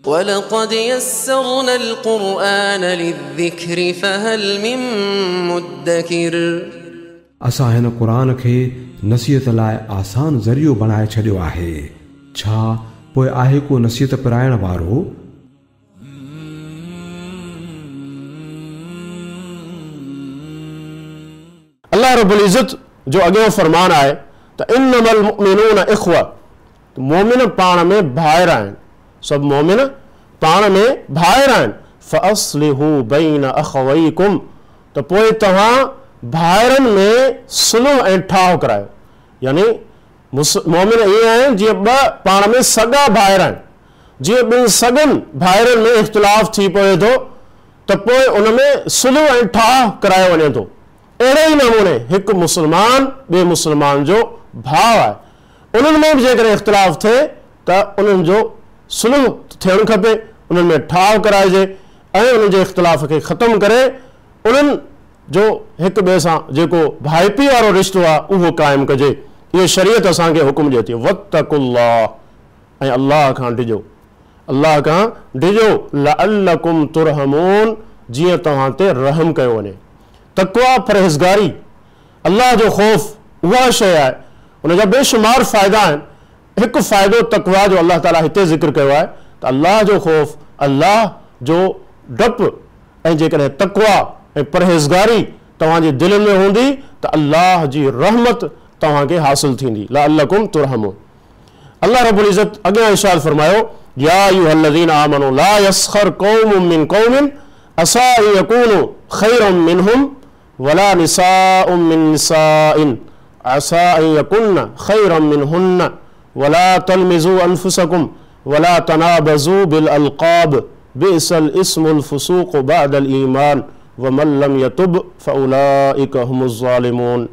وَلَقَدْ يَسَّرْنَا الْقُرْآنَ لِلذِّكْرِ فَهَلْ مِن مُّدَّكِرٍ असां हिन क़ुरान खे नसीहत लाइ आसान ज़रियो बणाए छॾियो आहे। छा पोइ आहे को नसीहत पिराइण वारो? अल्लाह रब्बुल इज़्ज़त जो अॻियों फरमान आहे त इन्नमल मुमिनून इख़्वा, मोमिन पाण में भाइर आहिनि, सभु मोमिन पाण में भाइर आहिनि। फ़अस्लिहू बैन अख़वैकुम, त पोइ तव्हां भाइरनि में सुलह ऐं ठाह करायो। यानी मोमिन इहे आहिनि जीअं ॿ पाण में सॻा भाइर आहिनि, जीअं ॿिनि सॻनि भाइरनि में इख़्तिलाफ़ थी पवे थो त पोइ उन में सुलह ऐं ठाह करायो वञे थो। अहिड़े ई नमूने हिकु मुस्लमान ॿिए मुस्लमान जो भाउ आहे, उन्हनि में बि जेकॾहिं इख़्तिलाफ़ थिए त उन्हनि जो सुलह थियणु खपे, उन्हनि में ठाह कराइजे ऐं उन्हनि जे इख़्तिलाफ़ खे ख़तमु करे उन्हनि जो हिक ॿिए सां जेको भाइपी वारो रिश्तो आहे उहो क़ाइमु कजे। इहो शरीयत असांखे हुकुम ॾिए थी, वत्तकुल्लाह, ऐं अल्लाह खां डिॼो, अल्लाह खां डिॼो, लअल्लकुम तुरहमून, जीअं तव्हां ते रहम कयो वञे। तक़वा परहेज़गारी, अल्लाह जो ख़ौफ़ उहा शइ आहे, उनजा बेशुमार फ़ाइदा आहिनि। हिकु फ़ाइदो तक़वा जो अल्लाह ताला हिते ज़िक्र कयो आहे त अल्लाह जो ख़ौफ़, अल्लाह जो डपु, ऐं जेकॾहिं तक़वा ऐं परहेज़गारी तव्हांजे दिलि में हूंदी त अल्लाह जी रहमत तव्हांखे हासिल थींदी। लअल्लकुम तुरहमून। अल्लाह रब्बुल इज़्ज़त अॻियां इरशाद फरमायो, या अय्युहल्लज़ीना आमनू ला यस्खर कौमुम मिन कौमिन असा अन यकूनु खैरम मिनहुम वला निसाउम मिन निसाइन असा अन यकुन्न खैरम मिनहुन्न वला तलमिजू अनफुसकुम वला तनाबजू बिल अलक़ाब बिअसल इस्मुल फुसूक़ बअदल ईमान वमन लम यतुब फउलाइका हुमुज़ ज़ालिमून।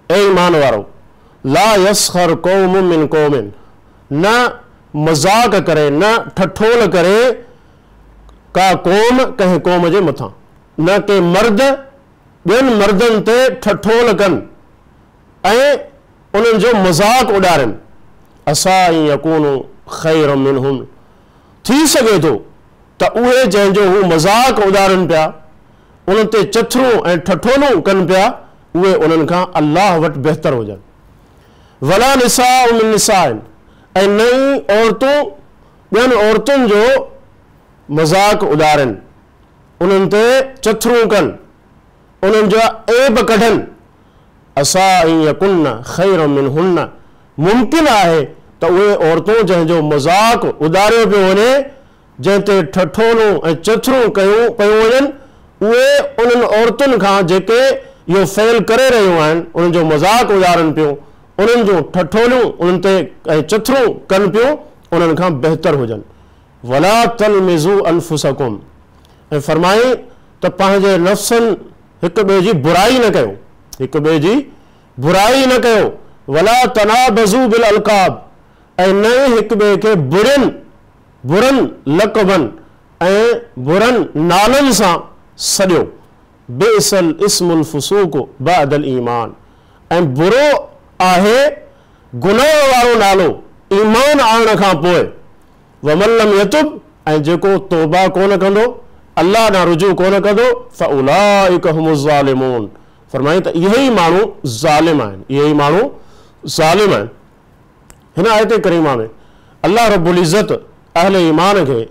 ए ईमान वारो, ला यस्खर कौमुम मिन कौमिन, न मज़ाक करे, न ठठोल करे का क़ौम कंहिं क़ौम जे मथां, न के मर्द ॿियनि मर्दनि ते ठठोल कनि ऐं उन्हनि जो मज़ाक उॾारनि। असा यकूनु खैरम मिनहुम, थी सघे थो त उहे जंहिंजो हू मज़ाक उॾारनि पिया, उन्हनि ते चथरूं ऐं ठठोलूं कनि पिया, उहे उन्हनि खां अल्लाह वटि बहितर हुजनि। वला निसाउ मिन निसाइन, ऐं नई औरतूं ॿियनि औरतुनि जो मज़ाक उॾारनि, उन्हनि ते चथरूं कनि, उन्हनि जा ऐब कढनि। असा यकुन्न खैरम मिनहुन्न, मुमकिन आहे त उहे औरतूं जंहिंजो मज़ाक उॾारियो पियो वञे, जंहिं ते ठठोलूं ऐं चथरूं पियूं वञनि, उहे उन्हनि औरतुनि खां जेके इहो फ़ैल करे रहियूं आहिनि, उन्हनि जो मज़ाक उॾारनि पियूं, उन्हनि जूं ठठोलियूं उन्हनि ते ऐं चथरूं कनि पियूं, उन्हनि खां बहितर हुजनि। वला तलमिज़ू अनफुसकुम, ऐं फरमाई त पंहिंजे नफ़्सनि हिक ॿिए जी बुराई न कयो, हिक ॿिए जी बुराई न कयो। वला तनाबज़ू बिल अलक़ाब, ऐं न हिक ॿिए खे बुरनि लक़बनि ऐं बुरनि नालनि सां सॾियो। बिअसल इस्मुल फुसूक़ बअदल ईमान, ऐं बुरो आहे गुनाह वारो नालो ईमान आणण खां पोइ। वमन लम यतुब, ऐं जेको तौबा कोन कंदो, अल्लाह ॾांहुं रुजू कोन कंदो, फउलाइका हुमुज़ ज़ालिमून, फरमाई त इहे ई माण्हू ज़ालिम आहिनि, इहे ई माण्हू ज़ालिम आहिनि। हिन आयत करीमा में अल्लाह रब्बुल इज़्ज़त अहले ईमान खे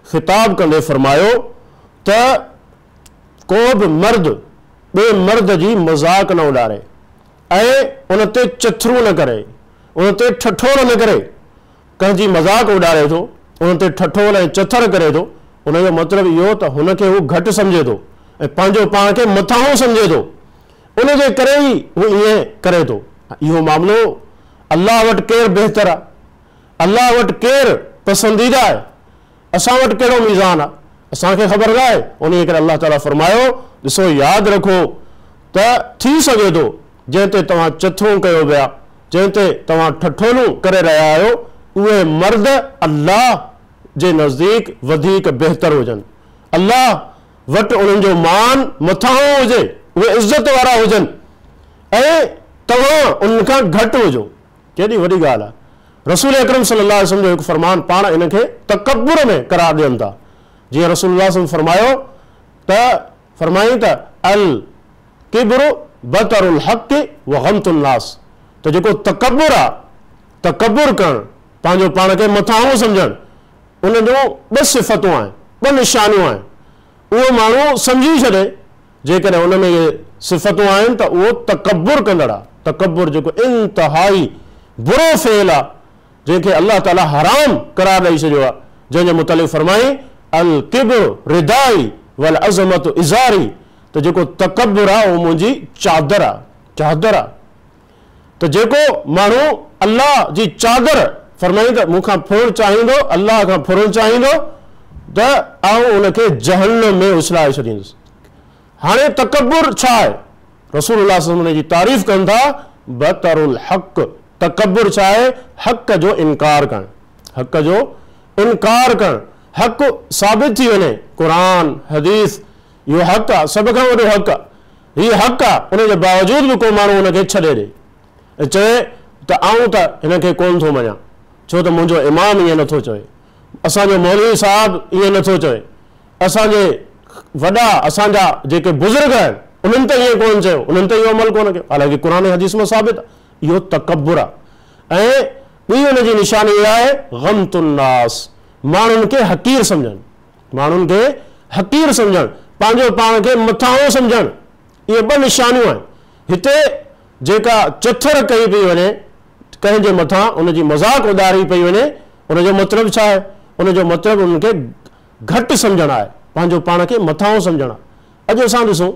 ख़िताब कंदे फरमायो त को बि मर्द ॿिए मर्द जी मज़ाक न उॾारे ऐं उन ते चथरूं न करे, उन ते ठठोल न करे। कंहिंजी मज़ाक उॾारे थो, उन ते ठठोल ऐं चथर करे थो, उनजो मतिलबु इहो त हुनखे हू घटि सम्झे थो ऐं पंहिंजो पाण खे मथां सम्झे थो, उनजे करे ई हू ईअं करे थो। इहो मामिलो अल्लाह वटि केरु बहितर आहे, अल्लाह वटि केरु पसंदीदा आहे, असां वटि कहिड़ो मीज़ान आहे, असांखे ख़बर न आहे। उन करे अल्लाह ताला फरमायो, ॾिसो यादि रखो त थी सघे थो जंहिं ते तव्हां चथरूं कयो पिया, जंहिं ते तव्हां ठठोलूं करे रहिया आहियो, उहे मर्द अल्लाह जे नज़दीक वधीक बहितर हुजनि, अल्लाह वटि उन्हनि जो मान मथां हुजे, उहे इज़त वारा हुजनि ऐं तव्हां उन्हनि खां घटि हुजो। केॾी वॾी ॻाल्हि आहे। रसूल अकरम सल्लल्लाहु अलैहि वसल्लम जो हिकु फरमान पाण इनखे तकब्बुर में करार ॾियनि था। जीअं रसूलुल्लाह सल्लल्लाहु अलैहि वसल्लम फरमायो त फरमाई त अल किब्रु बतरुल हक़ व गमतुन नास, त जेको तकब्बुर आहे, तकब्बुर करणु, पंहिंजो पाण खे मथां सम्झणु, उन जूं ॿ सिफ़तूं आहिनि, ॿ निशानियूं आहिनि। उहो माण्हू सम्झी छॾे जेकॾहिं उन में इहे सिफ़तूं आहिनि त उहो तकब्बुर कंदड़ आहे। तकब्बुर जेको इंतिहाई बुरो फेल आहे, जंहिंखे अल्लाह ताला हराम करार ॾेई छॾियो आहे, जंहिंजे मुतालिक़ फरमाई अल किब्रु रिदाई वल अज़मतु इज़ारी, त जेको तकब्बुर आहे उहो मुंहिंजी चादर आहे, चादर आहे। त जेको माण्हू अल्लाह जी चादर फरमाई त मूंखां फुरणु चाहींदो, अल्लाह खां फुरणु चाहींदो, त आउं उनखे जहन्नम में उछलाए छॾींदुसि। हाणे तकब्बुर छा आहे? रसूलुल्लाह सल्लल्लाहु अलैहि वसल्लम जी तारीफ़ कनि था बतरुल हक़। तकब्बुर छा आहे? हक़ जो इनकार करणु, हक़ जो इनकार करणु। हक़ साबित थी वञे, क़ुरान हदीस इहो हक़ आहे, सभ खां वॾो हक़ आहे, हीउ हक़ आहे, उनजे बावजूद बि को माण्हू हुनखे छॾे ॾे ऐं चए त आऊं त हिनखे कोन थो मञां, छो त मुंहिंजो इमाम ईअं नथो चवे, असांजो मौलवी साहिबु ईअं नथो चवे, असांजे वॾा असांजा जेके बुज़ुर्ग आहिनि उन्हनि त ईअं कोन चयो, उन्हनि त इहो अमल कोन कयो, हालांकि क़ुरान हदीस में साबित आहे। इहो तकब्बुर आहे। ऐं ॿी हुनजी निशानी इहा आहे गमतुन नास, माण्हुनि खे हक़ीर सम्झणु, माण्हुनि खे हक़ीर सम्झणु, पंहिंजो पाण खे मथां सम्झणु। इहे ॿ निशानियूं आहिनि। हिते जेका चथर कई पई वञे कंहिंजे मथां, उनजी मज़ाक उॾारी पई वञे, उनजो मतिलबु छा आहे? उनजो मतिलबु उनखे घटि सम्झणु आहे, पंहिंजो पाण खे मथां सम्झणु आहे। अॼु असां ॾिसूं,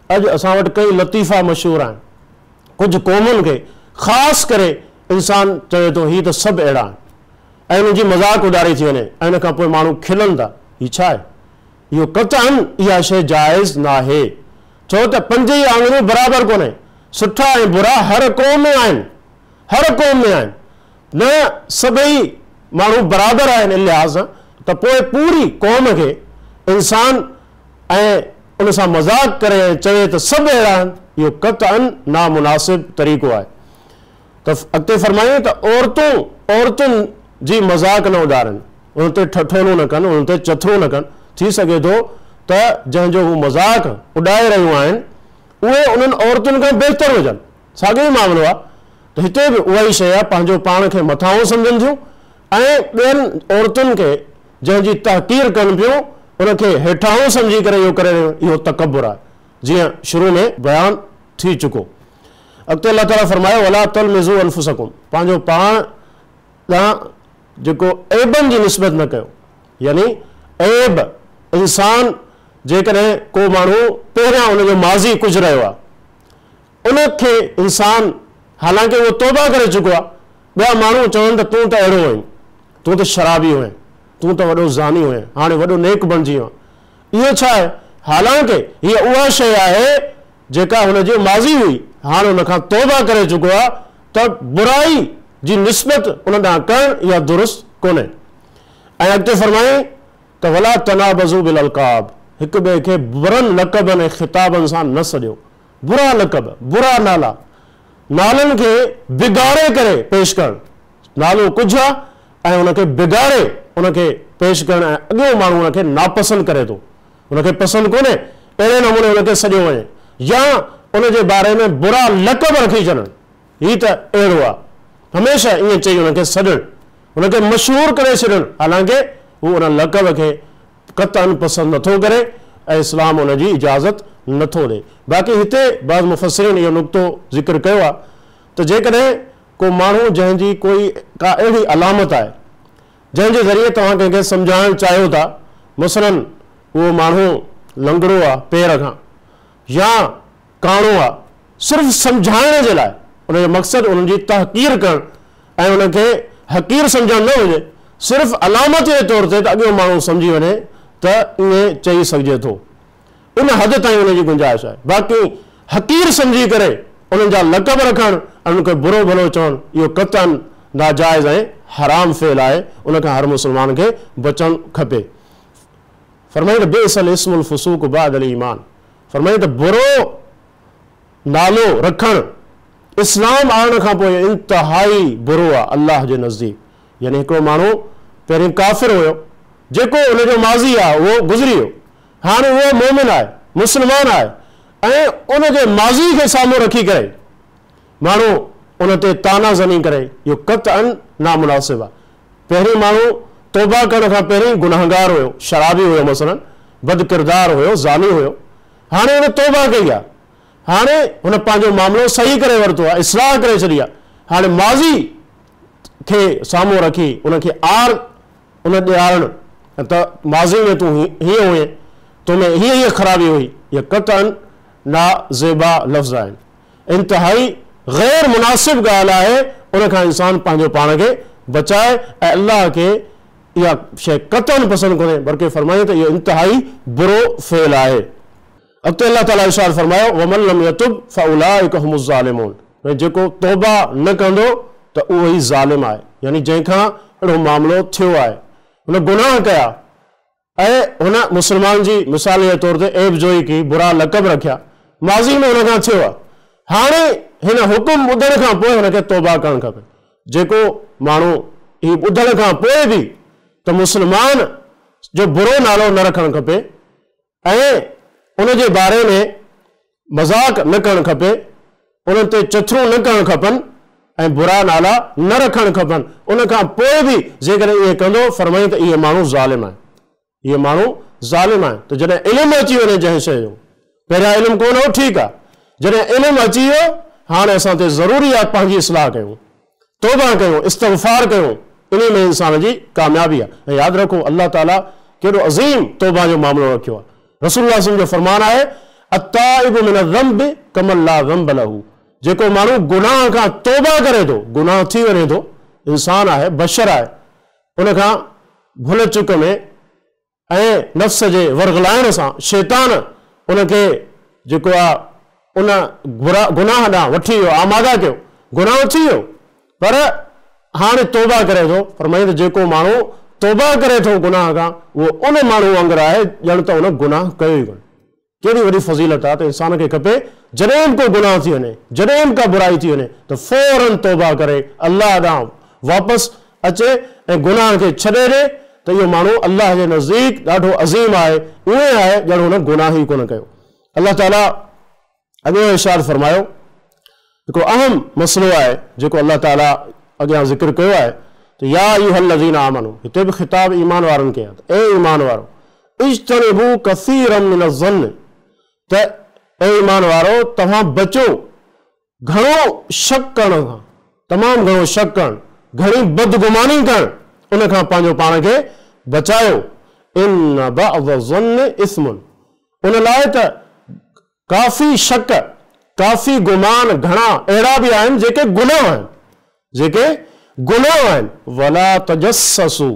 अॼु असां वटि कई लतीफ़ा मशहूरु आहिनि। कुझु क़ौमुनि खे ख़ासि करे इंसान चवे थो हीअ त सभु अहिड़ा आहिनि ऐं उनजी मज़ाक उॾारी थी वञे ऐं इन खां पोइ माण्हू खिलनि था। हीअ छा आहे? इहो क़तअन इहा शइ जाइज़ न आहे, छो त पंज ई आङुरियूं बराबरि कोन्हे। सुठा ऐं बुरा हर क़ौम में आहिनि, हर क़ौम में आहिनि, न सभई माण्हू बराबरि आहिनि इन लिहाज़ सां, त पोइ पूरी क़ौम खे इंसान ऐं उन सां मज़ाक करे चवे त सभु अहिड़ा आहिनि, इहो क़तअन नामुनासिब तरीक़ो आहे। त अॻिते फरमायूं त औरतुनि जी मज़ाक न उॾारनि, उन ते ठठोलूं न कनि, उन ते चथरूं न कनि। थी सघे थो त जंहिंजो हू मज़ाक उॾाए रहियूं आहिनि उहे उन्हनि औरतुनि खां बहितर हुजनि, साॻियो ई मामिलो आहे। त हिते बि उहा ई शइ आहे, पंहिंजो पाण खे मथां सम्झनि थियूं ऐं ॿियनि औरतुनि खे जंहिंजी तहक़ीर कनि पियूं उनखे हेठां सम्झी करे इहो करे रहियूं, इहो तकब्बुर आहे, जीअं शुरू में बयानु थी चुको। अॻिते अल्लाह ताला फरमायो वला तलमिज़ू अनफुसकुम, पंहिंजो पाण ॾांहुं जेको ऐबनि जी निस्बत न कयो। यानी ऐब इंसान जेकॾहिं को माण्हू पहिरियां उनजो माज़ी कुझु रहियो आहे, उनखे इंसान हालांकि उहो तौबा करे चुको आहे, ॿिया माण्हू चवनि त तूं त अहिड़ो हुई, तूं त शराबी हुए, तूं त वॾो ज़ानी हुए, हाणे वॾो नेक बणिजी वियो। इहो छा आहे? हालांकि हीअ उहा शइ आहे जेका हुनजी माज़ी हुई, हाणे हुनखां तौबा करे चुको आहे, त बुराई जी निस्बत उन ॾांहुं करणु इहा दुरुस्त कोन्हे। ऐं अॻिते फरमाई त वला तनाबज़ू बिल अलक़ाब, हिक ॿिए खे बुरनि लक़बनि ऐं ख़िताबनि सां न सॾियो। बुरा लक़ब, बुरा नाला, नालनि खे बिगाड़े करे पेश करणु, नालो कुझु आहे ऐं उनखे बिगाड़े उनखे पेश करणु, ऐं अॻियो माण्हू उनखे नापसंदि करे थो, उनखे पसंदि कोन्हे, अहिड़े नमूने उनखे सॼो वञे या उनजे बारे में बुरा लक़ब रखी छॾणु, हीअ त अहिड़ो आहे, हमेशह ईअं चई उनखे सॾणु, उनखे मशहूरु करे छॾणु, हालांकि हू उन लक़ब खे क़तअन पसंदि नथो करे ऐं इस्लाम उनजी इजाज़त नथो ॾे। बाक़ी हिते बाज़ मुफ़स्सिरीन इहो नुक़्तो ज़िक्र कयो आहे त जेकॾहिं को माण्हू जंहिंजी कोई का अहिड़ी अलामत आहे जंहिंजे ज़रिए तव्हां कंहिंखे सम्झाइणु चाहियो था, मसलन उहो माण्हू लंगड़ो आहे पेर खां या काणो आहे, सिर्फ़ु सम्झाइण जे लाइ, उनजो मक़सदु उन्हनि जी तहक़ीर करणु ऐं उनखे हक़ीर सम्झणु न हुजे, सिर्फ़ु अलामत जे तौर ते त अॻियो माण्हू सम्झी वञे त ईअं चई सघिजे थो, इन हद ताईं उनजी गुंजाइश आहे। बाक़ी हक़ीर सम्झी करे उन्हनि जा लक़ब रखणु ऐं उनखे बुरो भलो चवणु, इहो क़तअन नाजाइज़ ऐं हराम फेल आहे, उनखां हर मुस्लमान खे बचणु खपे। फरमाई त बिअसल इस्मुल फुसूक बादल ईमान, फरमाई त बुरो नालो रखणु इस्लाम आणण खां पोइ इंतिहाई बुरो आहे अल्लाह जे नज़दीक। यानी हिकिड़ो माण्हू पहिरीं काफ़िर हुयो, जेको उनजो माज़ी आहे उहो गुज़री वियो, हाणे उहो मोमिन आहे, मुस्लमान आहे, ऐं उनजे माज़ी खे साम्हूं रखी करे माण्हू उन ते तानाज़नी करे, इहो क़तअन नामुनासिब आहे। पहिरीं माण्हू तौबा करण खां पहिरीं गुनाहगार हुयो, शराबी हुयो, मसलन बदकिरदार हुयो, ज़ाली हुयो, हाणे हुन तौबा कई आहे, हाणे हुन पंहिंजो मामिलो सही करे वरितो आहे, इस्लाह करे छॾी आहे। हाणे माज़ी खे साम्हूं रखी उनखे आर उन ॾियारणु त माज़ी में तूं हीअं हुए, तोमें हीअ ख़राबी हुई, इहा क़तअन नाज़ेबा लफ़्ज़ आहिनि। इंतिहाई गैर मुनासिब ॻाल्हि आहे, उन खां इंसान पंहिंजो पाण खे बचाए ऐं अल्लाह खे इहा शइ क़तअन पसंदि कोन्हे, बल्कि फरमाए त इहो इंतिहाई बुरो फ़ेल आहे। अॻिते अल्लाह ताला इरशाद फरमायो वमन लम यतुब फउलाइका हुमुज़ ज़ालिमून, जेको तौबा न कंदो त उहो ई ज़ालिम आहे। यानी जंहिंखां अहिड़ो मामिलो थियो आहे, हुन गुनाह कया ऐं हुन मुस्लमान जी मिसाल जे तौर ते ऐब जोई की, बुरा लक़ब रखिया, माज़ी में हुन खां थियो आहे, हाणे हिन हुकुम ॿुधण खां पोइ हुनखे तौबा करणु खपे। जेको माण्हू ही ॿुधण खां पोइ बि त मुस्लमान जो बुरो नालो न रखणु खपे ऐं उन जे बारे में मज़ाक न करणु खपे, उन ते चथरू न करणु खपनि ऐं बुरा नाला न रखणु खपनि, उन खां पोइ बि जेकॾहिं इहे कंदो, फरमाई त इहे माण्हू ज़ालिम आहे, इहे माण्हू ज़ालिम आहे। त जॾहिं इल्मु अची वञे जंहिं शइ जो, पहिरियां इल्मु कोन हो, ठीकु आहे, जॾहिं इल्मु अची वियो हाणे असां ते ज़रूरी आहे पंहिंजी इस्लाह कयूं, तौबा कयूं, इस्तग़फ़ार कयूं, इन में इंसान जी कामयाबी आहे। ऐं यादि रखो अल्लाह ताला केॾो अज़ीम तौबा जो मामिलो रखियो आहे। रसूलुल्लाह सल्लल्लाहु अलैहि वसल्लम जो फरमान आहे अत्ताइबु मिन ज़ंब कमन ला ज़ंब लहू, जेको माण्हू गुनाह खां तौबा करे थो, गुनाह थी वञे थो, इंसान आहे, बशर आहे, उन खां भुल चुक में ऐं नफ़्स जे वरगलाइण सां शैतान उनखे जेको आहे उन गुनाह ॾांहुं वठी वियो, आमादा कयो, गुनाह थी वियो, पर हाणे तौबा करे थो। फरमाईं त जेको माण्हू तौबा करे थो गुनाह खां, उहो उन माण्हू वांगुरु आहे ॼण त उन गुनाह कयो ई कोन्हे। केॾी वॾी फज़ीलत आहे त इंसान खे खपे जॾहिं बि को गुनाह थी वञे, जॾहिं बि का बुराई थी वञे त फौरन तौबा करे अल्लाह ॾांहुं वापसि अचे ऐं गुनाह खे छॾे ॾे, त इहो माण्हू अल्लाह जे नज़दीक ॾाढो अज़ीम आहे, उहे आहे ॼण हुन गुनाह ई कोन कयो। अल्लाह ताला अॻियां इरशाद फरमायो, हिकिड़ो अहम मसइलो आहे जेको अल्लाह ताला अॻियां ज़िक्र कयो आहे त या अय्युहल्लज़ीना आमनू, हिते बि ख़िताब ईमान वारनि खे आहे त ए ईमान वारो इज्तनिबू कसीरन मिनज़्ज़न्न, त ए ईमान वारो तव्हां बचो घणो शक करण खां, तमामु घणो शक करणु, घणी बदगुमानी करणु, उन खां पंहिंजो पाण खे बचायो। इन बअज़ ज़न्न इस्मुन, उन लाइ त काफ़ी शक, काफ़ी गुमान घणा अहिड़ा बि आहिनि जेके गुनाह आहिनि, जेके गुनाह आहिनि। वला तजस्ससू,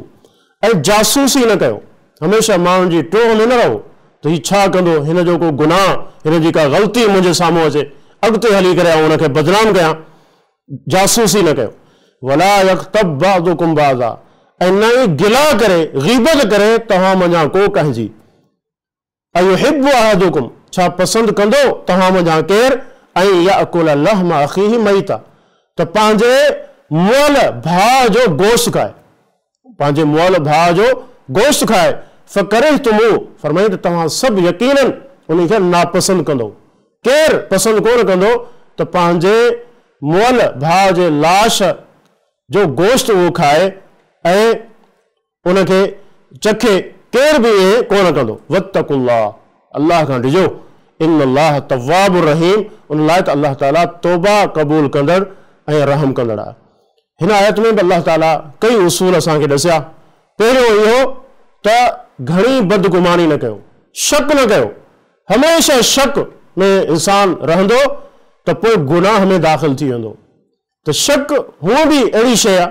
ऐं जासूसी न कयो, हमेशह माण्हुनि जी टोह में न रहो त हीउ छा कंदो, हिन जो को गुनाह, हिन जी का ग़लती मुंहिंजे साम्हूं अचे, अॻिते हली करे आउं हुनखे बदनाम कयां, जासूसी न कयो। वला यग़्तब बअदुकुम बअज़ा, ऐं न ई गिला करे, ग़ीबत करे तव्हां मञा को कंहिंजी। अयुहिब्बु अहदुकुम, छा पसंदि कंदो तव्हां मञा केरु, ऐं याकुल लहम अखीहि मैता, त पंहिंजे मुअल भाउ जो गोश्त खाए, पंहिंजे मुअल भाउ जो गोश्त खाए। फ़करे तुमू, फरमाई त तव्हां सभु यकीनन उन खे नापसंदि कंदो। केरु पसंदि कोन कंदो त पंहिंजे मुअल भाउ जे लाश जो गोश्त उहो खाए ऐं उनखे चखे, केरु बि इहे कोन कंदो। वत्तकुल्लाह, अल्लाह खां डिजो, इन्नल्लाह तव्वाबुर रहीम, उन लाइ त अल्लाह ताला तौबा क़बूल कंदड़ ऐं रहम कंदड़ आहे। हिन आयत में बि अल्लाह ताला कई उसूल असांखे ॾसिया। पहिरियों इहो त घणी बदगुमानी न कयो, शक न कयो, हमेशह शक में इंसान रहंदो त पोइ गुनाह में दाख़िल थी वेंदो। त शक हूअ बि अहिड़ी शइ आहे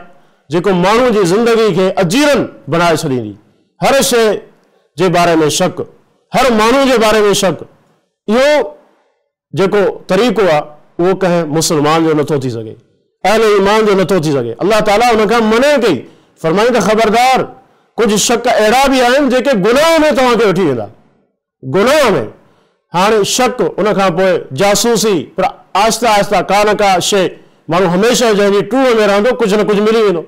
जेको माण्हू जी ज़िंदगी खे अजीरन बनाए छॾींदी। हर शइ जे बारे में शक, हर माण्हू जे बारे में शक, इहो जेको तरीक़ो आहे उहो कंहिं मुस्लमान जो नथो थी सघे, अहले ईमान जो नथो थी सघे। अल्लाह ताला हुन खां मने कई, फरमाई त ख़बरदार, कुझु शक अहिड़ा बि आहिनि जेके गुनाह में तव्हांखे वठी वेंदा, गुनाह में। हाणे शक, उन खां पोइ जासूसी, पर आहिस्ता आहिस्ता का न का शइ माण्हू हमेशह जंहिंजी टूह में रहंदो कुझु न कुझु मिली वेंदो,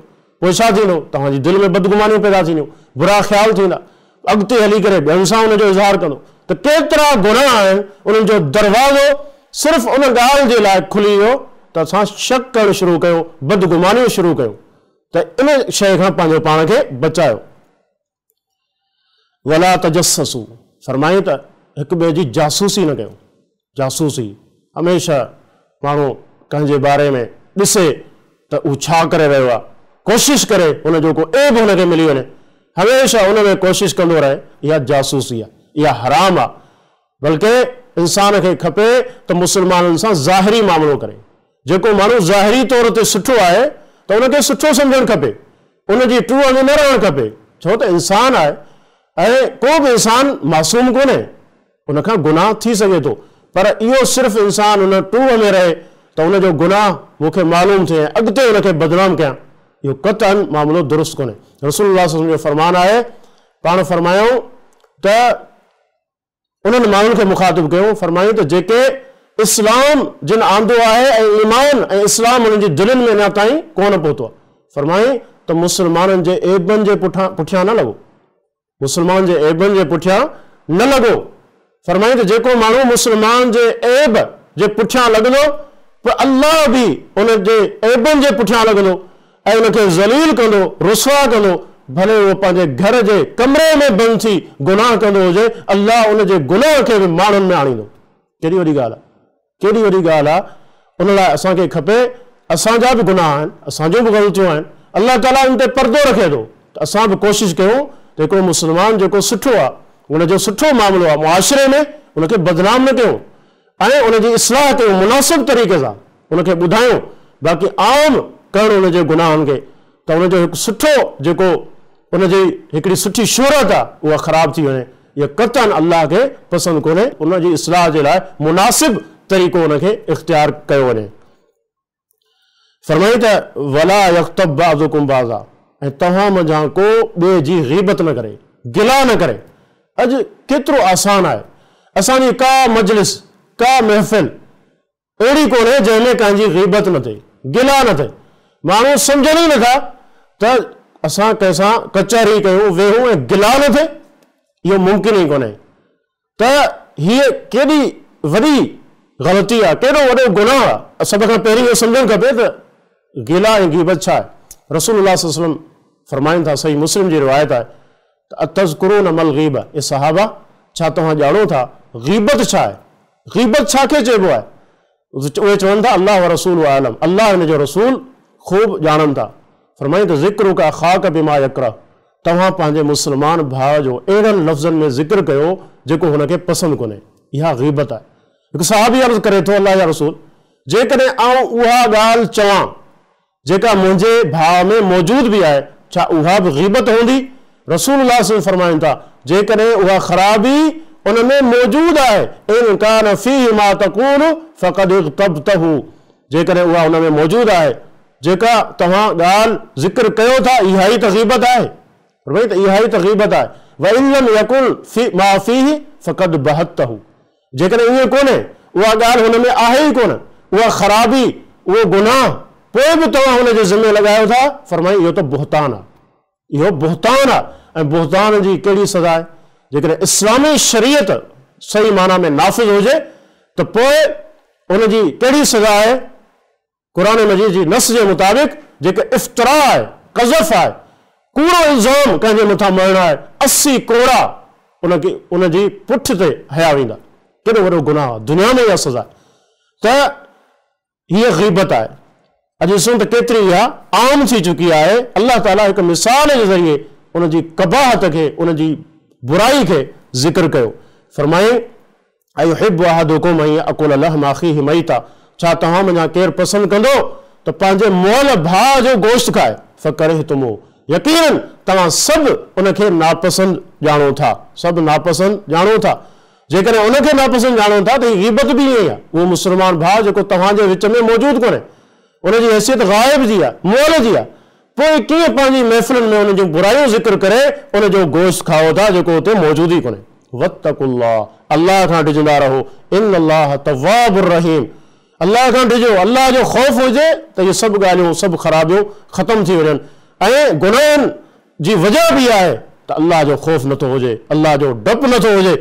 पोइ छा थींदो, तव्हांजी दिलि में बदगुमानियूं पैदा थींदियूं, बुरा ख़्याल थींदा, अॻिते हली करे ॿियनि सां हुनजो इज़हार कंदो। त केतिरा गुनाह आहिनि उन्हनि जो दरवाज़ो सिर्फ़ु उन ॻाल्हि जे लाइ खुली वियो त असां शक करणु शुरू कयो, बदगुमानियूं शुरू कयूं। त इन शइ खां पंहिंजो पाण खे बचायो। वला तजस्ससू, फरमाई त हिक ॿिए जी जासूसी न कयो। जासूसी हमेशह माण्हू कंहिंजे बारे में ॾिसे त उहो छा करे रहियो आहे, कोशिशि करे हुनजो को ऐब हुनखे मिली वञे, हमेशह हुन में कोशिशि कंदो रहे, इहा जासूसी आहे, इहा हराम आहे। बल्कि इंसान खे खपे त मुस्लमाननि सां ज़ाहिरी मामिलो करे। जेको माण्हू ज़ाहिरी तौर ते सुठो आहे त उनखे सुठो सम्झणु खपे, उनजी टूह में न रहणु खपे, छो त इंसानु आहे ऐं को बि इंसानु मासूम कोन्हे, उनखां गुनाह थी सघे थो, पर इहो सिर्फ़ु इंसानु उन टूह में रहे त उनजो गुनाह मूंखे मालूम थिए, अॻिते उनखे बदनाम कयां, इहो क़तअन मामिलो दुरुस्त कोन्हे। रसूलुल्लाह सल्लल्लाहु अलैहि वसल्लम जो फरमान आहे, पाण फरमायूं त उन्हनि माण्हुनि खे मुखातिब कयूं, फरमायूं त जेके इस्लाम जिन आंदो आहे ऐं ईमान ऐं इस्लाम उन्हनि जी दिलनि में अञा ताईं कोन पहुतो आहे, फरमाई त मुस्लमाननि जे ऐबनि जे पुठियां न लॻो, मुस्लमान जे ऐबनि जे पुठियां न लॻो। फरमाई त जेको माण्हू मुस्लमान जे ऐब जे पुठियां लॻंदो पर अल्लाह बि उन जे ऐबनि जे पुठियां लॻंदो ऐं उनखे ज़लील कंदो, रुसवा कंदो, भले उहो पंहिंजे घर जे कमरे में बंदि थी गुनाह कंदो हुजे, अल्लाह उन जे गुनाह खे बि माण्हुनि में आणींदो। केॾी वॾी ॻाल्हि आहे, केॾी वॾी ॻाल्हि आहे। उन लाइ असांखे खपे, असांजा बि गुनाह आहिनि, असांजूं बि ग़लतियूं आहिनि, अल्लाह ताला उन ते परदो रखे थो, त असां बि कोशिशि कयूं त हिकिड़ो मुस्लमान जेको सुठो आहे उनजो सुठो मामिलो आहे मुआशिरे में, उनखे बदनाम न कयूं ऐं उनजी इस्लाह कयूं, मुनासिब तरीक़े सां उनखे ॿुधायूं। बाक़ी आम करणु उनजे गुनाहनि खे त उनजो हिकु सुठो जेको उनजी हिकिड़ी सुठी शोहरत आहे उहा ख़राब थी वञे, इहा क़तअन अल्लाह खे पसंदि कोन्हे। उनजी इस्लाह जे लाइ मुनासिब तरीक़ो उनखे इख़्तियार कयो वञे। फरमाई त वला यग़्तब बाज़ुकुम बाज़ा, ऐं तव्हां मंझां को ॿिए जी ग़ीबत न करे, गिला न करे। अॼु केतिरो आसान आहे, असांजी का मजलिस का महफ़िल अहिड़ी कोन्हे जंहिंमें कंहिंजी ग़ीबत न थिए, गिला न थिए, माण्हू सम्झनि ई नथा त असां कंहिंसां कचहरी कयूं, वेहूं ऐं गिला न थिए, इहो मुमकिन ई कोन्हे। त हीअ केॾी वॾी ग़लती आहे, केॾो वॾो गुनाह आहे। सभ खां पहिरीं इहो सम्झणु खपे त गिला ऐं ग़ीबत छा आहे। रसूलुल्लाह सल्लल्लाहु अलैहि वसल्लम फरमाइनि था, सही मुस्लिम जी रिवायत आहे, त अतज़कुरून मल ग़ीब, ए सहाबा छा तव्हां ॼाणो था ग़ीबत छा आहे, ग़ीबत छा खे चइबो आहे। उहे चवनि था अल्लाह व रसूल आलम, अल्लाह हिन जो रसूल ख़ूब ॼाणनि था। फरमाई त ज़िक्र का ख़ाक बिमा यकरा, तव्हां पंहिंजे मुस्लमान भाउ जो अहिड़नि लफ़्ज़नि में ज़िक्र कयो जेको हुनखे पसंदि कोन्हे, इहा ग़ीबत आहे। हिकु सहाबी अर्ज़ु करे थो, अल्लाह जा रसूल जेकॾहिं आउं उहा ॻाल्हि चवां जेका मुंहिंजे भाउ में मौजूद बि आहे, छा उहा बि ग़ीबत हूंदी। रसूलुल्लाह सल्लल्लाहु अलैहि वसल्लम फरमाइनि था जेकॾहिं उहा ख़राबी उन में मौजूद आहे, इन कान फीहि मा तक़ूल फ़क़द इग़्तबतहु, जेकॾहिं उहा उन में मौजूद आहे जेका तव्हां ॻाल्हि ज़िक्र कयो था, इहा ई त ग़ीबत आहे। भई त इहा ई त ग़ीबत आहे। व इन लम यकुन मा फीहि फ़क़द बहतहु, जेकॾहिं ईअं कोन्हे, उहा ॻाल्हि हुन में आहे ई कोन, उहा ख़राबी, उहो गुनाह, पोइ बि तव्हां हुनजे ज़िमे लॻायो था, फरमाई इहो त बुहतान आहे, इहो बुहतान आहे। ऐं बुहतान जी कहिड़ी सज़ा आहे, जेकॾहिं इस्लामी शरीयत सही माना में नाफ़िज़ हुजे त पोइ उनजी कहिड़ी सज़ा आहे। क़ुरान मजीद जी नस जे मुताबिक़ जेका इफ़्तरा आहे, क़ज़फ़ आहे, कूड़ो इल्ज़ाम कंहिंजे मथां मरणु आहे, 80 कोड़ा उनखे उनजी पुठ ते हया वेंदा। केॾो वॾो गुनाह आहे, दुनिया में इहा सज़ा। त हीअ ग़ीबत आहे। अॼु ॾिसूं त केतिरी इहा आम थी चुकी आहे। अल्लाह ताला हिकु मिसाल जे ज़रिए उनजी कबाहत खे, उनजी बुराई खे ज़िक्र कयो। फरमाए अयुहिब्बु अहदुकुम अन यअकुल लहम अखीहि मैता, छा तव्हां मञा केरु पसंदि कंदो त पंहिंजे मुअल भाउ जो गोश्त खाए। फ़करिहतुमू, यकीनन तव्हां सभु उनखे नापसंदि ॼाणो था, सभु नापसंदि ॼाणो था। जेकॾहिं उनखे नापसंदि ॼाणो था त हीअ ग़ीबत बि ईअं ई आहे। उहो मुस्लमान भाउ जेको तव्हांजे विच में मौजूदु कोन्हे, उनजी हैसियत ग़ाइब जी आहे, मुअल जी आहे, पोइ कीअं पंहिंजी महफ़िलुनि में उन जूं बुराइयूं ज़िक्र करे उनजो गोश्त खाओ था जेको हुते मौजूदु ई कोन्हे। वत्तकुल्लाह, अल्लाह खां डिॼंदा रहो, इन अल्लाह तव्वाबुर रहीम, अल्लाह खां डिजो, अल्लाह जो ख़ौफ़ हुजे त इहे सभु ॻाल्हियूं सभु ख़राबियूं ख़तमु थी वञनि। ऐं गुनाहनि जी वजह बि आहे त अल्लाह जो ख़ौफ़ नथो हुजे, अल्लाह जो डपु नथो हुजे।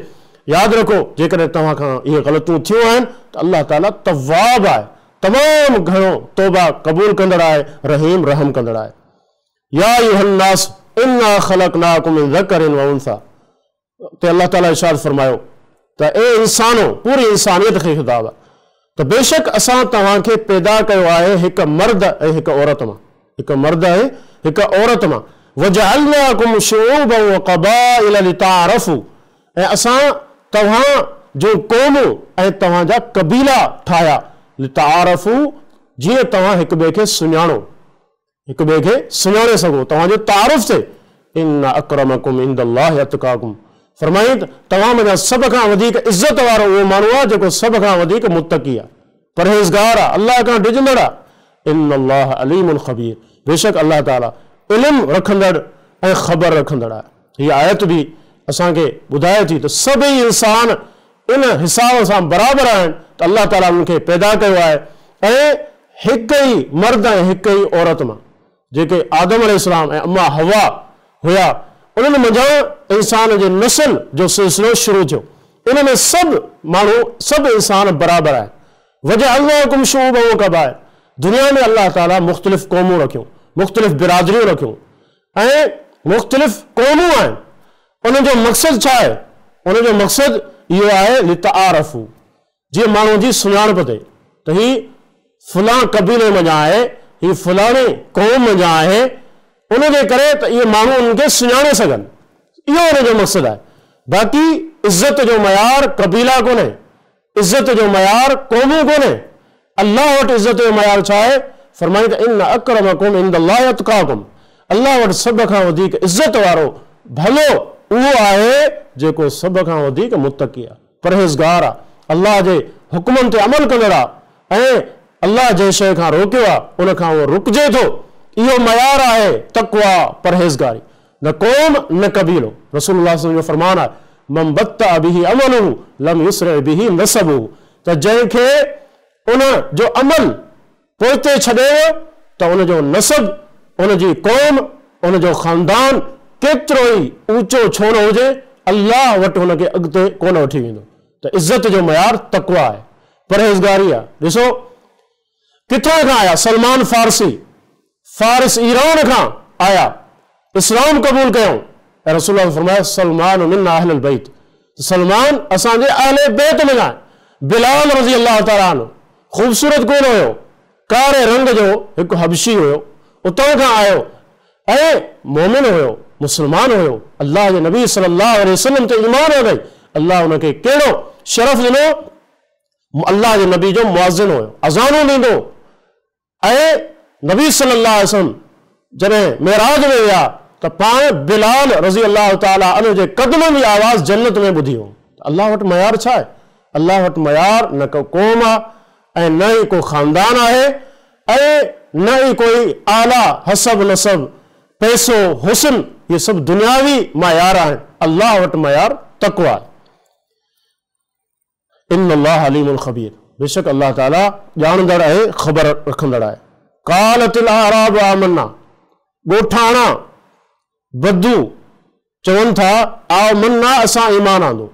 यादि रखो जेकॾहिं तव्हां खां इहे ग़लतियूं थियूं आहिनि त अल्लाह ताला तव्वाब आहे, तमामु घणो तौबा क़बूल कंदड़ आहे, रहीम रहम कंदड़ आहे। या अय्युहन्नास इन्ना ख़लक़नाकुम मिन ज़करिन व उन्सा, ते अल्लाह ताला इरशाद फरमायो त ए इंसानो, पूरी इंसानियत खे ख़िताब आहे त बेशक असां तव्हांखे पैदा कयो आहे हिकु मर्द ऐं हिकु औरत मां, हिकु मर्द ऐं हिकु औरत मां। वजअलनाकुम शुऊबन व क़बाइल लिताअरफू, ऐं असां तव्हां जो क़ौमूं ऐं तव्हांजा कबीला ठाहिया, लिताअरफू, जीअं तव्हां हिक ॿिए खे सुञाणो, हिक ॿिए खे सुञाणे सघो, तव्हांजो तारुफ़ थिए। इन्ना अक्रमकुम इंदल्लाहि अतकाकुम, फरमाई त तव्हां मुंहिंजा सभ खां वधीक इज़त वारो उहो माण्हू आहे जेको सभ खां वधीक मुत्तक़ी आहे, परहेज़गार आहे, अल्लाह खां डिॼंदड़ आहे। इन्नल्लाह अलीमुन ख़बीर, बेशक अल्लाह ताला इल्मु रखंदड़ ऐं ख़बर रखंदड़ आहे। हीअ आयत बि असांखे ॿुधाए थी त सभई इंसान इन हिसाब सां बराबरि आहिनि त अल्लाह ताला उनखे पैदा कयो आहे। ऐं हिकु ई मर्द ऐं हिकु ई औरत मां, जेके आदम अलैहिस्सलाम ऐं अम्मा हवा हुया, उन्हनि मंझां इंसान जे नस्ल जो सिलसिलो शुरू थियो। इन में सभु माण्हू, सभु इंसान बराबरि आहे। वजअलनाकुम शुऊबन व क़बाइल, दुनिया में अल्लाह ताला मुख़्तलिफ़ क़ौमूं रखियूं, मुख़्तलिफ़ बिरादरियूं रखियूं ऐं मुख़्तलिफ़ क़ौमूं आहिनि। उनजो मक़सदु छा आहे? उनजो मक़सदु इहो आहे लिताअरफू, जीअं माण्हू जी सुञाणप थिए त ही फलां कबीले मंझां आहे, ही फलाणे क़ौम मंझां आहे, उनजे करे त इहे माण्हू उनखे सुञाणे सघनि, इहो उनजो मक़सदु आहे। बाक़ी इज़त जो मयार कबीला कोन्हे, इज़त जो मयार क़ौमूं कोन्हे। अल्लाह वटि इज़त जो मयार छा आहे? फरमाई त इन्ना अक्रमकुम इंदल्लाहि अतकाकुम, अल्लाह वटि सभ खां वधीक इज़त वारो भलो उहो आहे जेको सभ खां वधीक मुत्तक़ी आहे, परहेज़गार आहे, अल्लाह जे हुक्मनि ते अमल कंदड़ आहे ऐं अल्लाह जे शइ खां रोकियो आहे उन खां उहो रुकजे थो। इहो मयार आहे तक़वा, परहेज़गारी, न क़ौम न कबीलो। रसूलुल्लाह सल्लल्लाहु अलैहि वसल्लम जो फरमान आहे, मन बत्ता बिही अमलुहु लम युस्रि बिही नसबुहु, त जंहिंखे उन जो अमल पोइते छॾे त उनजो नसब, उनजी क़ौम, उनजो ख़ानदान केतिरो ई ऊचो छो न हुजे, अल्लाह वटि हुनखे अॻिते कोन वठी वेंदो। त इज़त जो मयार तक़वा आहे, परहेज़गारी आहे। ॾिसो किथां खां आया? सलमान फारसी, फारिस ईरान खां आया, इस्लाम क़बूल कयूं ऐं रसूलुल्लाह फरमाया सलमान मिन्ना अहलुल बैत, सलमान असांजे अहले बैत में आहे। बिलाल रज़ी अल्लाह ताला अन्हु ख़ूबसूरत कोन हुयो, कारे रंग जो हिकु हबशी हुयो, उतां खां आयो ऐं मोमिन हुयो, मुस्लमान हुयो, अल्लाह जे नबी सल्लल्लाहु अलैहि वसल्लम ते ईमान रखई। अल्लाह उनखे कहिड़ो शरफ़ ॾिनो, अल्लाह जे नबी जो मुअज़्ज़िन हुयो, अज़ानूं ॾींदो ऐं नबी सल्लल्लाहु अलैहि वसल्लम जॾहिं मेराज में विया त पाण बिलाल रज़ी अल्लाह ताला अन्हु जे क़दमनि जी आवाज़ जन्नत में ॿुधी हो। अल्लाह वटि मयार छा आहे? अल्लाह वटि मयार न को क़ौम आहे ऐं न ई को ख़ानदान आहे ऐं न ई कोई आला हसब नसब, पैसो, हुस्न, ये सभु दुनियावी मयार आहिनि। अल्लाह वटि मयार तक़वा आहे। इन्नल्लाह अलीमुन ख़बीर, बेशक अल्लाह ताला ॼाणंदड़ आहे, ख़बर रखंदड़ आहे। क़ालतिल अअराब आमन्ना, ॻोठाणा बद्दू चवनि था आमन्ना, असां ईमान आंदो।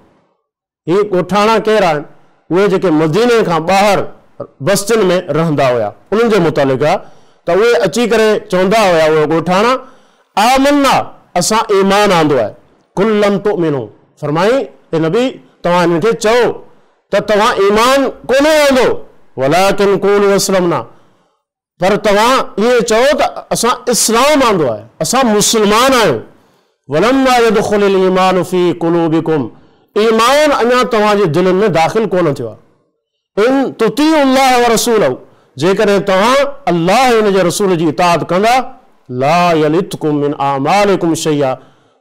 ही ॻोठाणा केरु आहिनि? उहे जेके मदीने खां ॿाहिरि बस्तियुनि में रहंदा हुया, उन्हनि जे मुतालिक़ आहे त उहे अची करे चवंदा हुया उहे ॻोठाणा आमन्ना, असां ईमान आंदो आहे। कुल लम तुमिनू, फरमाई ए नबी तव्हां हिननि खे चओ त तव्हां ईमान कोन्हे आंदो, वलाकिन कूलू असलमना, पर तव्हां इहे चओ त असां इस्लाम आंदो आहे, असां मुस्लमान आहियूं। वलम्मा यदखुलिल ईमान फी कुलूबिकुम, ईमान अञा तव्हांजे दिलनि में दाख़िल कोन थियो आहे। इन तुतीउल्लाह व रसूलहु, जेकॾहिं तव्हां अल्लाह ऐं हुन जे रसूल जी इताअत कंदा, ला यलितकुम मिन आमालिकुम शैया,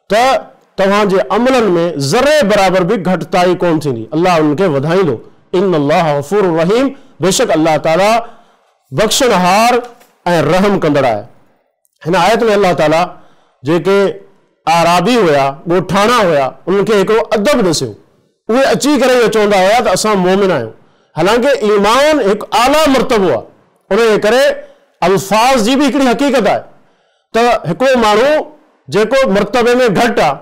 त तव्हांजे अमलनि में ज़रे बराबर बि घटिताई कोन थींदी, अल्लाह उनखे वधाईंदो। इन्नल्लाह गफूरुर रहीम, बेशक अल्लाह ताला बख़्शनहार ऐं रहम कंदड़ आहे। हिन आयत में अल्लाह ताला जेके आराबी हुया, ॻोठाणा हुया, उन्हनि खे हिकिड़ो अदब ॾिसियो। उहे अची करे इहो चवंदा हुया त असां मोमिन आहियूं हालांकि ईमान हिकु आला मर्तबो आहे, उन करे अल्फाज़ जी बि हिकिड़ी हक़ीक़त आहे त हिकिड़ो माण्हू जेको मर्तबे में घटि आहे,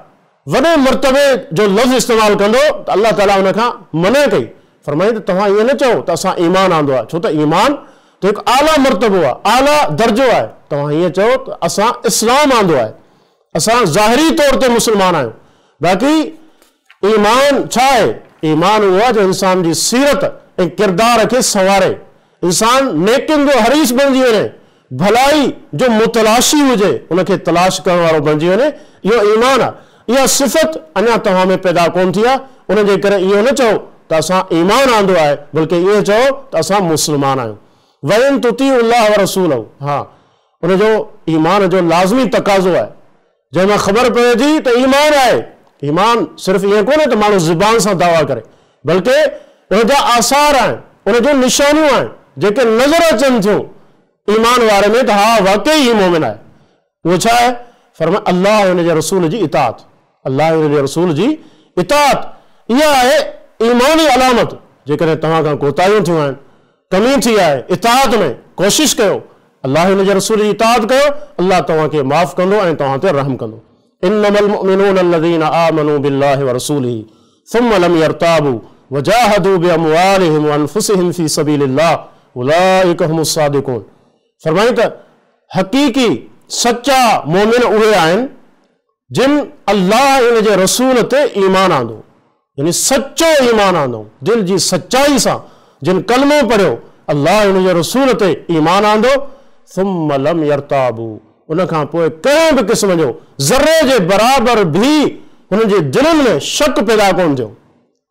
वॾे मर्तबे जो लफ़्ज़ इस्तेमालु कंदो त अल्लाह ताला हुन खां मना कई, फरमाई त तव्हां ईअं न चओ त असां ईमान आंदो आहे, छो त ईमान त हिकु आला मर्तबो आहे, आला दर्जो आहे। तव्हां ईअं चओ त असां इस्लाम आंदो आहे, असां ज़ाहिरी तौर ते मुस्लमान आहियूं। बाक़ी ईमान छा आहे? ईमान उहो आहे जो इंसान जी सीरत ऐं किरदार खे संवारे, इंसान नेकिन जो हरीस बणिजी वञे, भलाई जो मुतलाशी हुजे, उनखे तलाश करण वारो बणिजी वञे, इहो ईमान आहे। इहा सिफ़त अञा तव्हां में पैदा कोन थी आहे, उन जे करे इहो न चओ त असां ईमान आंदो आहे, बल्कि इहो चओ त असां मुस्लमान आहियूं। वइन तुतीउल्लाह व रसूलहू, हा उनजो ईमान जो लाज़मी तक़ाज़ो आहे, जंहिंमां ख़बर पए थी त ईमान आहे। ईमान सिर्फ़ु ईअं कोन्हे त माण्हू ज़ुबान सां दावा करे, बल्कि उनजा आसार आहिनि, उनजो निशानियूं आहिनि जेके नज़र अचनि थियूं ईमान वारे में त हा वाकई ई मोमिन आहे। उहो छा आहे? फरमाए अल्लाह ऐं उनजे रसूल जी इताअत, अल्लाह ऐं उनजे रसूल जी इताअत, इहा आहे ईमानी अलामत। जेकॾहिं तव्हां खां कोताहियूं थियूं आहिनि, कमी थी आहे इताअत में, कोशिशि कयो अल्लाह ऐं उनजे रसूल जी इताअत कयो, अल्लाह तव्हांखे माफ़ कंदो ऐं तव्हां ते रहम कंदो। इन्नमल मुमिनून अल्लज़ीना आमनू बिल्लाहि व रसूलिही सुम्मा लम यर्ताबू वजाहदू बिअमवालिहिम व अनफुसिहिम फी सबीलिल्लाह उलाइका हुमुस सादिकून। फरमाई त हक़ीक़ी सच्चा मोमिन उहे आहिनि जिन अल्लाह ऐं उनजे रसूल ते ईमान आंदो, यानी सच्चो ईमान आंदो, दिल जी सच्चाई सां जिन कलमो पढ़ियो, अल्लाह ऐं उनजे रसूल ते ईमान आंदो, सुम्मा लम यर्ताबू, उन खां पोइ कंहिं बि क़िस्म जो ज़र्रे जे बराबर भी हुननि जे दिलनि में शक पैदा कोन थियो।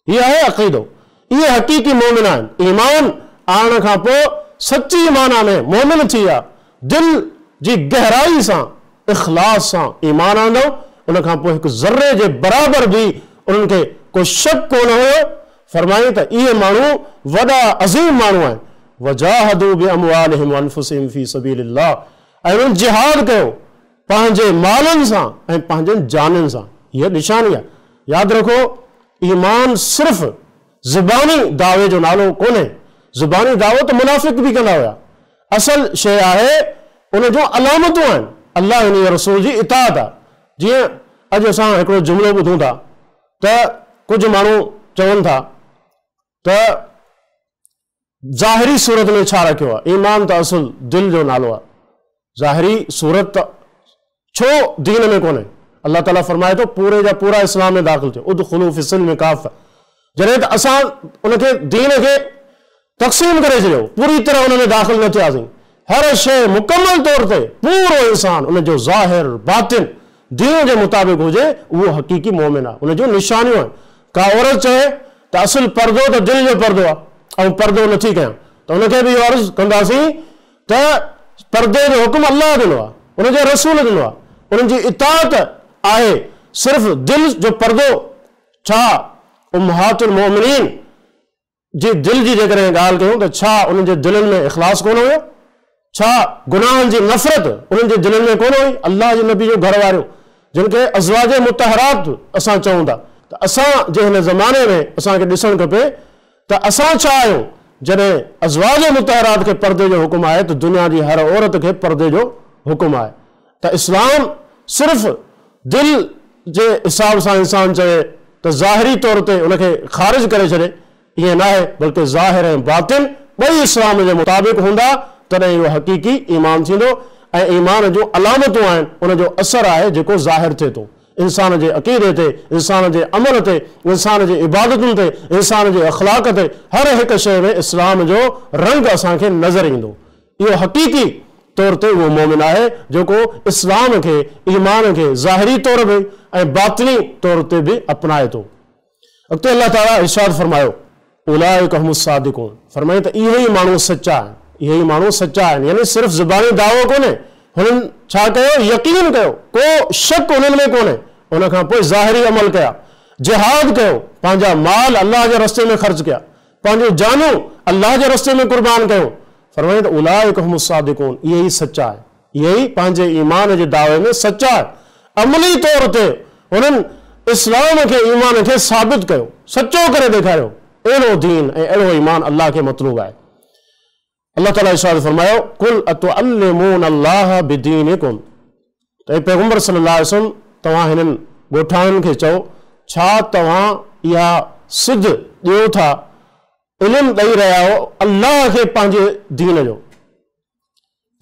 हीअ आहे अक़ीदो, इहे हक़ीक़ी मोमिन आहिनि। ईमान आणण खां पोइ सची माना में मोमिन थी विया, दिल जी गहराई सां इख़लास सां ईमान आंदो, उन खां पोइ हिकु ज़र्रे जे बराबर भी उन्हनि खे को शक कोन हुयो। फरमाए त इहे माण्हू वॾा अज़ीम माण्हू आहिनि। वजाहदू बिअमवालिहिम व अनफुसिहिम फी सबीलिल्लाह, ऐं उन्हनि जिहाद कयो पंहिंजे मालनि सां ऐं पंहिंजनि जाननि सां। हीअ निशानी आहे। यादि रखो, ईमान सिर्फ़ ज़ुबानी दावे जो नालो कोन्हे। ज़ुबानी दावो त मुनाफ़िक़ बि कंदा हुया, असल शइ आहे उन जूं अलामतूं आहिनि, अल्लाह ऐं रसूल जी इताअत आहे। जीअं अॼु असां हिकिड़ो जुमिलो ॿुधूं था त कुझु माण्हू चवनि था त ज़ाहिरी सूरत में छा रखियो आहे? ईमान त असुल दिल जो नालो आहे, ज़ाहिरी सूरत त छो दीन में कोन्हे? अल्लाह ताला फरमाए थो पूरे जा पूरा इस्लाम में दाख़िल थियो, उदखुलू फी सिल्म काफ़ा। जॾहिं त असां उनखे दीन खे तक़सीम करे छॾियो, पूरी तरह उन में दाख़िल न थियासीं, हर शइ मुकमल तौर ते पूरो इंसान उनजो ज़ाहिर बातिन दीन जे मुताबिक़ हुजे, उहो हक़ीक़ी मोमिन आहे। उनजो निशानियूं आहिनि। का औरत चए त असुल पर्दो त दिलि जो पर्दो आहे ऐं पर्दो नथी कयां, त उनखे बि अर्ज़ कंदासीं त पर्दे जो हुकुम अल्लाह ॾिनो आहे, उनजे रसूल ॾिनो आहे, उन्हनि जी इताअत आहे। सिर्फ़ दिल जो पर्दो छा उम्महातुल मोमिनीन जी दिल जी जेकॾहिं ॻाल्हि कयूं त छा उन्हनि जे दिलनि में इख़लास कोन हुयो? छा गुनाहनि जी नफ़रत उन्हनि जे दिलनि में कोन हुई? अल्लाह जे नबी जो घर वारियो जिन खे अज़वाज मुतहरात असां चऊं था, त असां जे हिन ज़माने में असांखे ॾिसणु खपे त असां छा आहियूं। जॾहिं अज़वाज मुतहरात खे पर्दे जो हुकुम आहे त दुनिया जी हर औरत खे पर्दे जो हुकुम आहे। त इस्लाम सिर्फ़ दिल जे हिसाब सां इंसान चवे त ज़ाहिरी तौर ते उनखे ख़ारिज करे छॾे, ईअं न आहे, बल्कि ज़ाहिर ऐं बातिन ॿई इस्लाम जे मुताबिक़ हूंदा, तॾहिं इहो हक़ीक़ी ईमान थींदो। ऐं ईमान जूं अलामतूं आहिनि, उनजो असरु आहे जेको ज़ाहिर थिए थो इंसान जे अक़ीदे ते, इंसान जे अमल ते, इंसान जे इबादतुनि ते, इंसान जे अख़लाक ते। हर हिकु शइ में इस्लाम जो रंग असांखे नज़र ईंदो। इहो हक़ीक़ी तौर ते उहो मोमिन आहे जेको इस्लाम खे, ईमान खे ज़ाहिरी तौर ते ऐं बातिनी तौर ते बि अपनाए थो। अॻिते अल्लाह ताला इरशाद फरमायो उलाइका हुमुस सादिकून। फरमाए त इहे ई माण्हू सचा आहिनि, इहे ई माण्हू सचा आहिनि, यानी सिर्फ़ ज़ुबानी दावो कोन्हे, हुननि छा कयो? यकीन कयो, को शक उन्हनि में कोन्हे। उन खां पोइ ज़ाहिरी अमल कया, जिहाद कयो, पंहिंजा माल अल्लाह जे रस्ते में ख़र्च कया, पंहिंजूं जानूं अल्लाह जे रस्ते में कुर्बान कयो। फरमाए त उलाइका हुमुस सादिकून, इहे ई सचा आहे, इहे ई पंहिंजे ईमान जे दावे में सचा आहे। अमली तौर ते हुननि इस्लाम खे, ईमान खे साबित कयो, सचो करे ॾेखारियो। अहिड़ो दीन ऐं अहिड़ो ईमान अल्लाह खे मतलूब आहे। अल्लाह ताला इरशाद फरमायो कुल अतुअल्लिमून अल्लाह बिदीनिकुम, त पैगंबर सल्लल्लाहु अलैहि वसल्लम तव्हां हिननि ॻोठाणनि खे चओ छा तव्हां इहा सिद्ध ॾियो था, इल्मु ॾेई रहिया हो अल्लाह खे पंहिंजे दीन जो।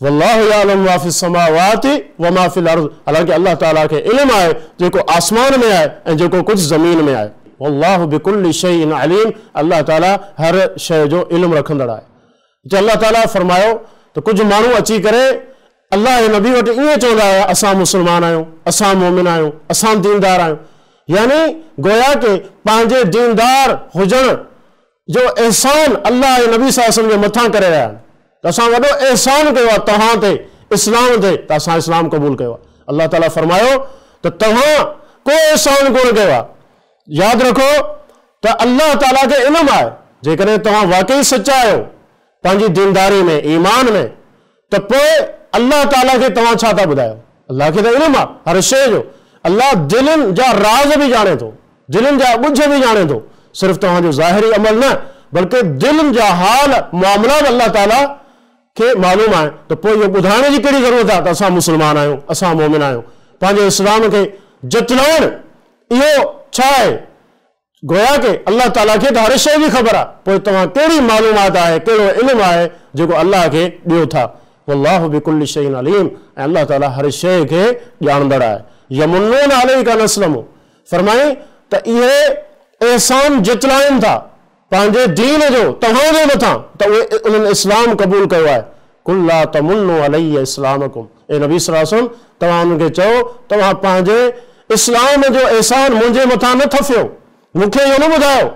वल्लाहु यअलमु मा फिस समावाति व मा फिल अर्ज़, हालांकि अल्लाह ताला खे इल्मु आहे जेको आसमान में आहे ऐं जेको कुझु ज़मीन में आहे। वल्लाहु बिकुल्लि शैइन अलीम, अल्लाह ताला हर शइ जो इल्मु रखंदड़ आहे। जो अल्लाह ताला फरमायो त कुझु माण्हू अची करे अल्लाह जे नबी वटि ईअं चवंदा हुआ असां मुस्लमान आहियूं, असां मोमिन आहियूं, असां दीनदार आहियूं, यानी गोया के पंहिंजे दीनदार हुजण जो एहसान अल्लाह जे नबी सल्लल्लाहु अलैहि वसल्लम जे मथां करे रहिया आहिनि। त असां वॾो एहसान कयो आहे तव्हां ते, इस्लाम ते, त असां इस्लाम क़बूल कयो आहे। अल्लाह ताला फरमायो त तव्हां को एहसान कोन कयो आहे। यादि रखो त अल्लाह ताला खे इल्मु आहे, जेकॾहिं तव्हां वाकई सचा आहियो पंहिंजी दीनदारी में, ईमान में, त पोइ अल्लाह ताला खे तव्हां छा था ॿुधायो? अल्लाह खे त इल्मु आहे हर शइ जो। अल्लाह दिलनि जा राज़ बि ॼाणे थो, दिलनि जा ॻुझ बि ॼाणे थो, सिर्फ़ु तव्हांजो ज़ाहिरी अमल न बल्कि दिलनि जा हाल मामला बि अल्लाह ताला खे मालूम आहे। त पोइ इहो ॿुधाइण जी कहिड़ी ज़रूरत आहे त असां मुस्लमान आहियूं, असां मोमिन आहियूं। पंहिंजे इस्लाम खे जतलाइण इहो छा आहे? गोया के अल्लाह ताला खे त हर शइ जी ख़बर आहे, पोइ तव्हां कहिड़ी मालूमात आहे, कहिड़ो इल्मु आहे जेको अल्लाह खे ॾियो था। वल्लाहु बिकुल्लि शैइन अलीम, ऐं अल्लाह ताला हर शइ खे ॼाणंदड़ आहे। यमुन्नून अलैका अन अस्लमू, फरमाई त इहे एहसान जतलाइनि था पंहिंजे दीन जो तव्हांजे मथां त उहे उन्हनि इस्लाम क़बूल कयो आहे। कुल ला तमुन्नू अलैया इस्लामकुम, ए नबी सल्लल्लाहु अलैहि वसल्लम तव्हां उन्हनि खे चओ तव्हां पंहिंजे इस्लाम जो एहसान मुंहिंजे मथां न थफियो, मूंखे इहो न ॿुधायो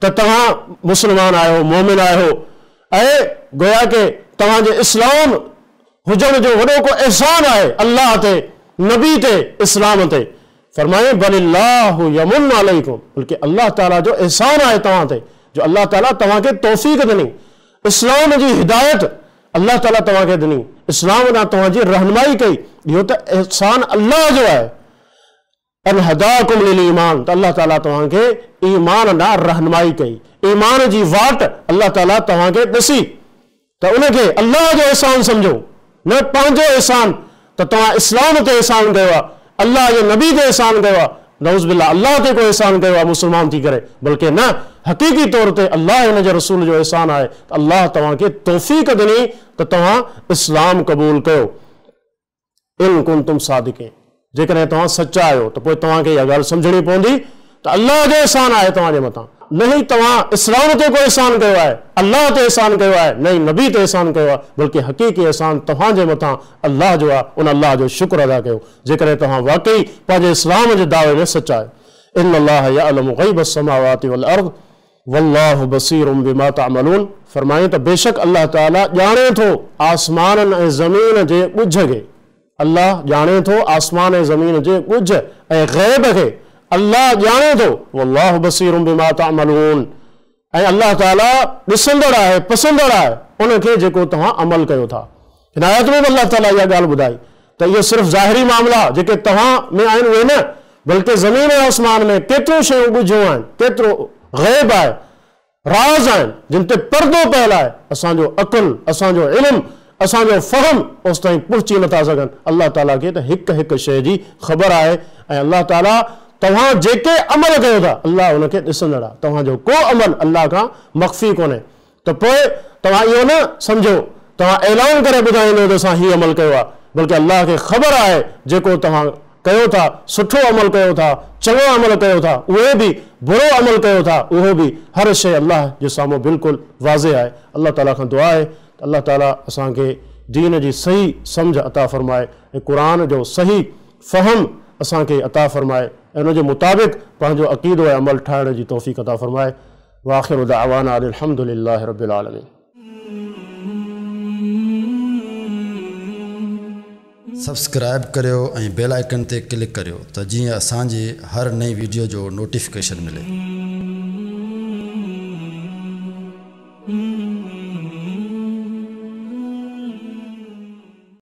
त तव्हां मुस्लमान आहियो, मोमिन आहियो, ऐं गोया के तव्हांजे इस्लाम हुजण जो वॾो को एहसान आहे अल्लाह ते, नबी ते, इस्लाम ते। फरमाए बलिल्लाहु यमुन्नु अलैकुम, बल्कि अल्लाह ताला जो एहसान आहे तव्हां ते, जो अल्लाह ताला तव्हांखे तौफ़ीक़ ॾिनी, इस्लाम जी हिदायत अल्लाह ताला तव्हांखे ॾिनी, इस्लाम ॾांहुं तव्हांजी रहनुमाई कई, इहो त एहसान अल्लाह जो आहे। अन हदाकुम लिल ईमान, त अल्लाह ताला तव्हांखे ईमान ॾांहुं रहनुमाई कई, ईमान जी वाट अल्लाह ताला तव्हांखे ॾिसी, त उनखे अल्लाह जो एहसान सम्झो, न पंहिंजो एहसान त तव्हां इस्लाम ते एहसान कयो आहे, अल्लाह जे नबी ते एहसान कयो आहे, नऊज़ बिल्लाह अल्लाह ते को एहसान कयो आहे मुस्लमान थी करे, बल्कि न हक़ीक़ी तौर ते अल्लाह हिन जे रसूल जो एहसान आहे त अल्लाह तव्हांखे तौफ़ीक़ ॾिनी त तव्हां इस्लाम क़बूल कयो। इन कुंतुम सादिक़ीन, जेकॾहिं तव्हां सचा आहियो त पोइ तव्हांखे इहा ॻाल्हि सम्झणी पवंदी त अल्लाह जो एहसान आहे तव्हांजे मथां, न ई तव्हां इस्लाम ते को एहसान कयो आहे, अल्लाह ते एहसान कयो आहे, न ई नबी ते एहसान कयो आहे, बल्कि हक़ीक़ी एहसान तव्हांजे मथां अल्लाह जो आहे। उन अल्लाह जो शुक्र अदा कयो जेकॾहिं तव्हां वाकई पंहिंजे इस्लाम जे दावे में सचा आहियो। इन्न अल्लाह यअलमु ग़ैबस समावाति वल अर्ज़ वल्लाहु बसीरुम बिमा तअमलून, फरमाए त बेशक अल्लाह ताला ॼाणे थो आसमाननि ऐं ज़मीन जे ॻुझ खे, अल्लाह ॼाणे थो आसमान ऐं ज़मीन जे ॻुझ ऐं ग़ैब खे अल्लाह ॼाणे थो। वल्लाहु बसीरुम बिमा तअमलून, ऐं अल्लाह ताला ॾिसंदड़ आहे, पसंदड़ आहे उनखे जेको तव्हां अमल कयो था। हिन आयत में अल्लाह ताला इहा ॻाल्हि ॿुधाई त इहो सिर्फ़ु ज़ाहिरी मामला जेके तव्हां में आहिनि उहे न, बल्कि ज़मीन ऐं आसमान में केतिरियूं शयूं ॻुझियूं आहिनि, केतिरो ग़ैब आहे, राज़ आहिनि जिन ते पर्दो पयल आहे, असांजो अक़ुल, असांजो इल्मु, असांजो फ़हम ओसि ताईं पहुची नथा सघनि। अल्लाह ताला खे त हिकु हिकु शइ जी ख़बर आहे, ऐं अल्लाह ताला तव्हां जेके अमल कयो था अल्लाह उनखे ॾिसंदड़ आहे, तव्हांजो को अमल अल्लाह खां मख़फ़ी कोन्हे। त पोइ तव्हां इहो न सम्झो तव्हां ऐलान करे ॿुधाईंदो त असां हीउ अमल कयो आहे, बल्कि अल्लाह खे ख़बर आहे जेको तव्हां कयो था, सुठो अमल कयो था, चङो अमल कयो था, उहे बि बुरो अमल कयो था, उहो बि हर शइ अल्लाह जे साम्हूं बिल्कुलु वाज़े आहे। अल्लाह ताला खां दुआ आहे त अल्लाह ताला असांखे दीन जी सही सम्झ अता फ़रमाए ऐं क़ुरान जो सही फ़हम असांखे अता फ़रमाए ऐं उन जे मुताबिक़ पंहिंजो अक़ीदो ऐं अमल ठाहिण जी तौफ़ीक़ अता फ़रमाए। वाखिरु दअवाना अल्हम्दुलिल्लाहि रब्बिल आलमीन। सब्सक्राइब करियो ऐं बेल आइकन ते क्लिक करियो त जीअं असांजी हर नई वीडियो जो नोटिफिकेशन मिले।